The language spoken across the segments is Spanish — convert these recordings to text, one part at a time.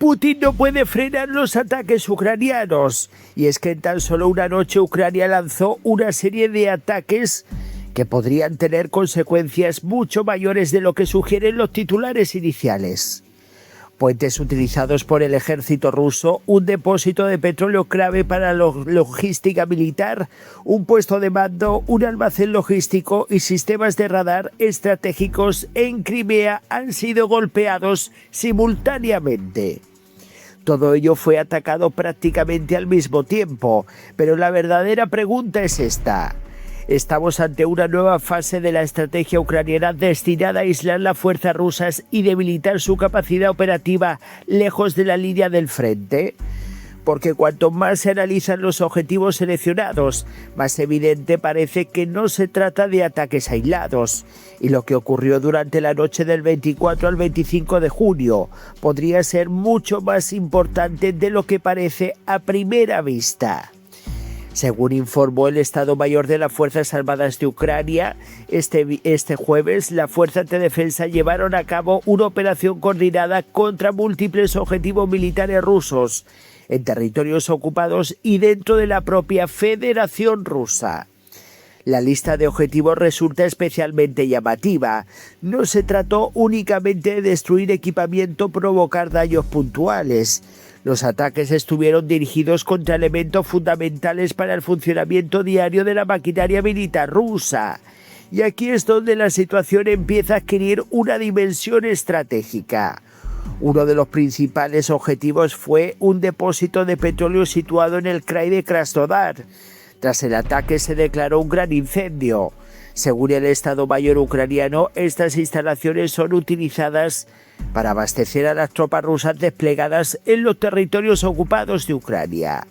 Putin no puede frenar los ataques ucranianos. Y es que en tan solo una noche Ucrania lanzó una serie de ataques que podrían tener consecuencias mucho mayores de lo que sugieren los titulares iniciales. Puentes utilizados por el ejército ruso, un depósito de petróleo clave para la logística militar, un puesto de mando, un almacén logístico y sistemas de radar estratégicos en Crimea han sido golpeados simultáneamente. Todo ello fue atacado prácticamente al mismo tiempo, pero la verdadera pregunta es esta. ¿Estamos ante una nueva fase de la estrategia ucraniana destinada a aislar las fuerzas rusas y debilitar su capacidad operativa lejos de la línea del frente? Porque cuanto más se analizan los objetivos seleccionados, más evidente parece que no se trata de ataques aislados. Y lo que ocurrió durante la noche del 24 al 25 de junio podría ser mucho más importante de lo que parece a primera vista. Según informó el Estado Mayor de las Fuerzas Armadas de Ucrania, este jueves las fuerzas de defensa llevaron a cabo una operación coordinada contra múltiples objetivos militares rusos en territorios ocupados y dentro de la propia Federación Rusa. La lista de objetivos resulta especialmente llamativa. No se trató únicamente de destruir equipamiento o provocar daños puntuales. Los ataques estuvieron dirigidos contra elementos fundamentales para el funcionamiento diario de la maquinaria militar rusa. Y aquí es donde la situación empieza a adquirir una dimensión estratégica. Uno de los principales objetivos fue un depósito de petróleo situado en el krai de Krasnodar. Tras el ataque se declaró un gran incendio. Según el Estado Mayor ucraniano, estas instalaciones son utilizadas para abastecer a las tropas rusas desplegadas en los territorios ocupados de Ucrania.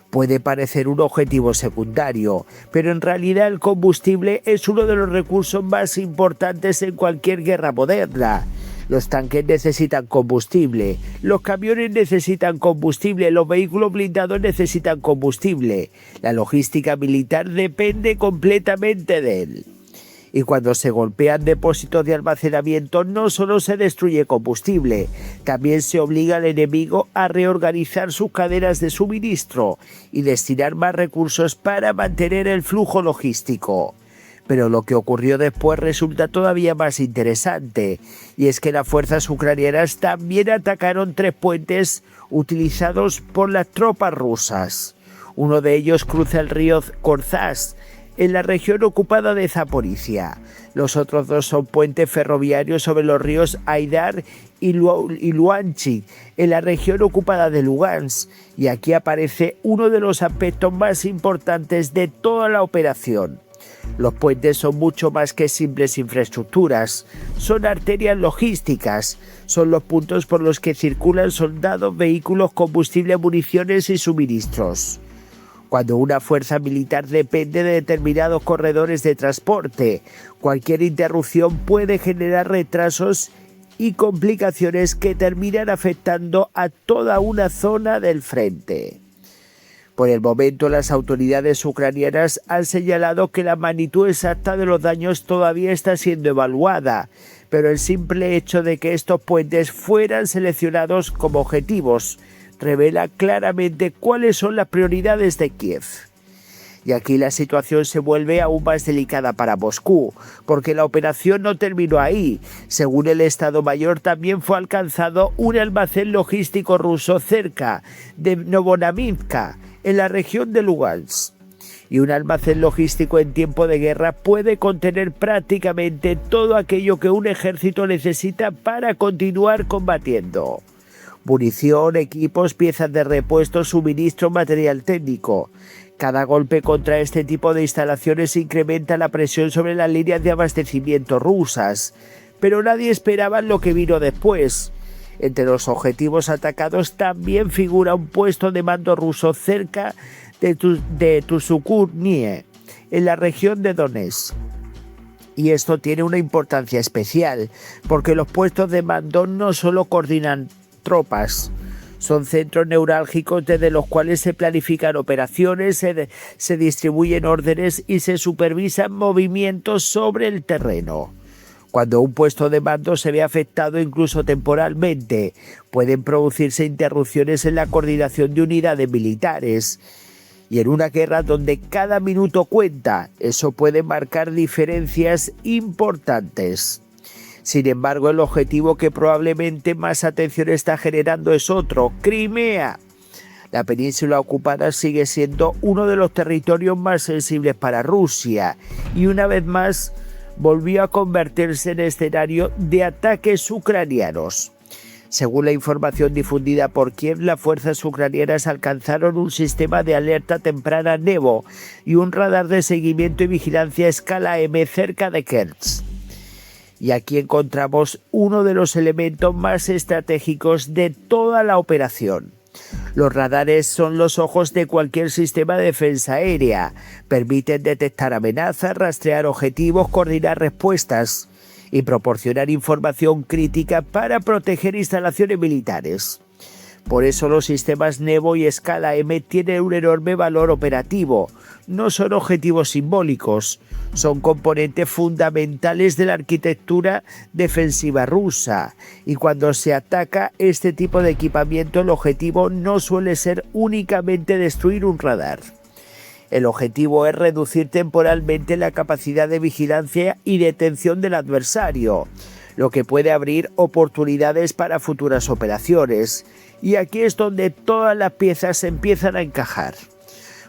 Puede parecer un objetivo secundario, pero en realidad el combustible es uno de los recursos más importantes en cualquier guerra moderna. Los tanques necesitan combustible, los camiones necesitan combustible, los vehículos blindados necesitan combustible. La logística militar depende completamente de él. Y cuando se golpean depósitos de almacenamiento no solo se destruye combustible, también se obliga al enemigo a reorganizar sus cadenas de suministro y destinar más recursos para mantener el flujo logístico. Pero lo que ocurrió después resulta todavía más interesante, y es que las fuerzas ucranianas también atacaron 3 puentes utilizados por las tropas rusas. Uno de ellos cruza el río Korzaz, en la región ocupada de Zaporizhia. Los otros 2 son puentes ferroviarios sobre los ríos Aidar y Luhansk, en la región ocupada de Lugansk. Y aquí aparece uno de los aspectos más importantes de toda la operación. Los puentes son mucho más que simples infraestructuras, son arterias logísticas, son los puntos por los que circulan soldados, vehículos, combustible, municiones y suministros. Cuando una fuerza militar depende de determinados corredores de transporte, cualquier interrupción puede generar retrasos y complicaciones que terminan afectando a toda una zona del frente. Por el momento, las autoridades ucranianas han señalado que la magnitud exacta de los daños todavía está siendo evaluada, pero el simple hecho de que estos puentes fueran seleccionados como objetivos revela claramente cuáles son las prioridades de Kiev. Y aquí la situación se vuelve aún más delicada para Moscú, porque la operación no terminó ahí. Según el Estado Mayor, también fue alcanzado un almacén logístico ruso cerca de Novonamivka, en la región de Lugansk. Y un almacén logístico en tiempo de guerra puede contener prácticamente todo aquello que un ejército necesita para continuar combatiendo. Munición, equipos, piezas de repuesto, suministro, material técnico. Cada golpe contra este tipo de instalaciones incrementa la presión sobre las líneas de abastecimiento rusas, pero nadie esperaba lo que vino después. Entre los objetivos atacados también figura un puesto de mando ruso cerca de Tusukurnie, en la región de Donetsk. Y esto tiene una importancia especial, porque los puestos de mando no solo coordinan tropas, son centros neurálgicos desde los cuales se planifican operaciones, se distribuyen órdenes y se supervisan movimientos sobre el terreno. Cuando un puesto de mando se ve afectado incluso temporalmente, pueden producirse interrupciones en la coordinación de unidades militares. Y en una guerra donde cada minuto cuenta, eso puede marcar diferencias importantes. Sin embargo, el objetivo que probablemente más atención está generando es otro: Crimea. La península ocupada sigue siendo uno de los territorios más sensibles para Rusia y una vez más volvió a convertirse en escenario de ataques ucranianos. Según la información difundida por Kiev, las fuerzas ucranianas alcanzaron un sistema de alerta temprana Nevo y un radar de seguimiento y vigilancia a escala M cerca de Kerch. Y aquí encontramos uno de los elementos más estratégicos de toda la operación. Los radares son los ojos de cualquier sistema de defensa aérea. Permiten detectar amenazas, rastrear objetivos, coordinar respuestas y proporcionar información crítica para proteger instalaciones militares. Por eso los sistemas Nevo y escala M tienen un enorme valor operativo. No son objetivos simbólicos, son componentes fundamentales de la arquitectura defensiva rusa. Y cuando se ataca este tipo de equipamiento, el objetivo no suele ser únicamente destruir un radar. El objetivo es reducir temporalmente la capacidad de vigilancia y detención del adversario, lo que puede abrir oportunidades para futuras operaciones. Y aquí es donde todas las piezas empiezan a encajar.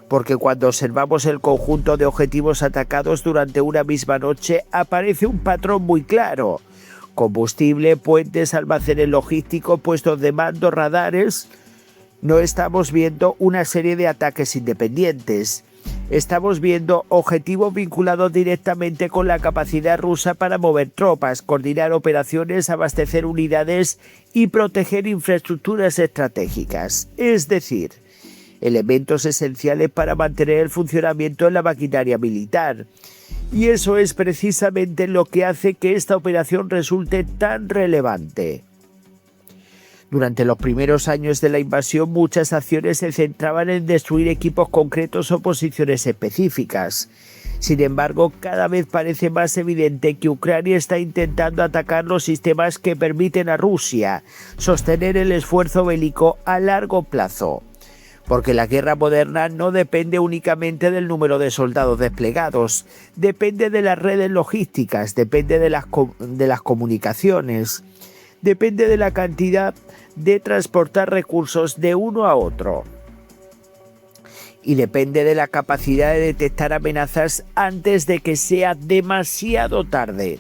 Porque cuando observamos el conjunto de objetivos atacados durante una misma noche, aparece un patrón muy claro: combustible, puentes, almacenes logísticos, puestos de mando, radares. No estamos viendo una serie de ataques independientes. Estamos viendo objetivos vinculados directamente con la capacidad rusa para mover tropas, coordinar operaciones, abastecer unidades y proteger infraestructuras estratégicas. Es decir, elementos esenciales para mantener el funcionamiento de la maquinaria militar. Y eso es precisamente lo que hace que esta operación resulte tan relevante. Durante los primeros años de la invasión, muchas acciones se centraban en destruir equipos concretos o posiciones específicas. Sin embargo, cada vez parece más evidente que Ucrania está intentando atacar los sistemas que permiten a Rusia sostener el esfuerzo bélico a largo plazo. Porque la guerra moderna no depende únicamente del número de soldados desplegados, depende de las redes logísticas, depende de las comunicaciones, depende de la cantidad de transportar recursos de uno a otro. Y depende de la capacidad de detectar amenazas antes de que sea demasiado tarde.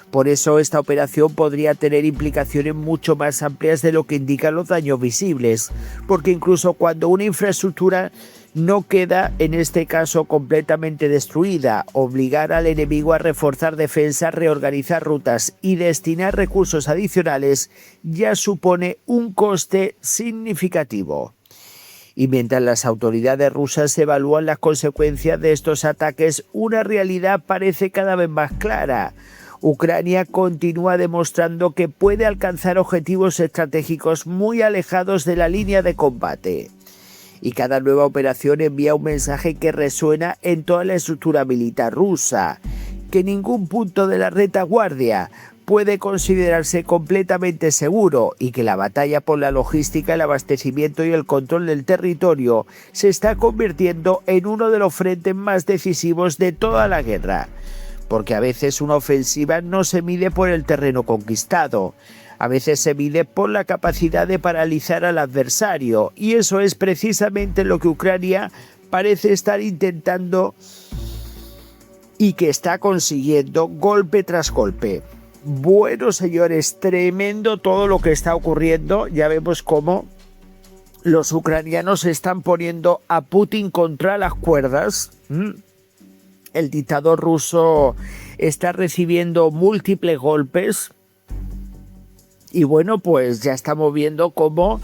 Por eso esta operación podría tener implicaciones mucho más amplias de lo que indican los daños visibles, porque incluso cuando una infraestructura no queda, en este caso, completamente destruida, obligar al enemigo a reforzar defensas, reorganizar rutas y destinar recursos adicionales ya supone un coste significativo. Y mientras las autoridades rusas evalúan las consecuencias de estos ataques, una realidad parece cada vez más clara. Ucrania continúa demostrando que puede alcanzar objetivos estratégicos muy alejados de la línea de combate. Y cada nueva operación envía un mensaje que resuena en toda la estructura militar rusa, que ningún punto de la retaguardia puede considerarse completamente seguro y que la batalla por la logística, el abastecimiento y el control del territorio se está convirtiendo en uno de los frentes más decisivos de toda la guerra. Porque a veces una ofensiva no se mide por el terreno conquistado, a veces se mide por la capacidad de paralizar al adversario, y eso es precisamente lo que Ucrania parece estar intentando y que está consiguiendo golpe tras golpe. Bueno, señores, tremendo todo lo que está ocurriendo. Ya vemos cómo los ucranianos se están poniendo a Putin contra las cuerdas. El dictador ruso está recibiendo múltiples golpes y bueno, pues ya estamos viendo cómo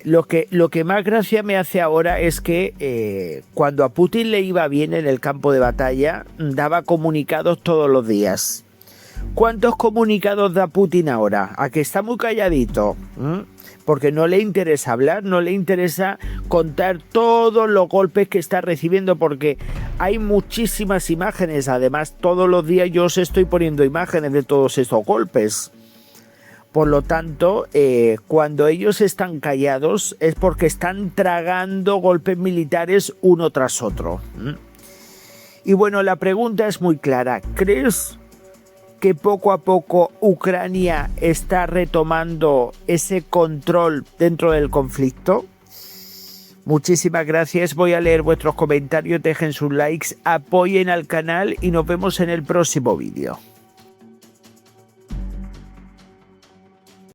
lo que más gracia me hace ahora es que cuando a Putin le iba bien en el campo de batalla, daba comunicados todos los días. ¿Cuántos comunicados da Putin ahora? ¿A que está muy calladito? Porque no le interesa hablar, no le interesa contar todos los golpes que está recibiendo, porque hay muchísimas imágenes. Además, todos los días yo os estoy poniendo imágenes de todos estos golpes. Por lo tanto, cuando ellos están callados es porque están tragando golpes militares uno tras otro. Y bueno, la pregunta es muy clara. ¿Crees que poco a poco Ucrania está retomando ese control dentro del conflicto? Muchísimas gracias, voy a leer vuestros comentarios, dejen sus likes, apoyen al canal y nos vemos en el próximo vídeo.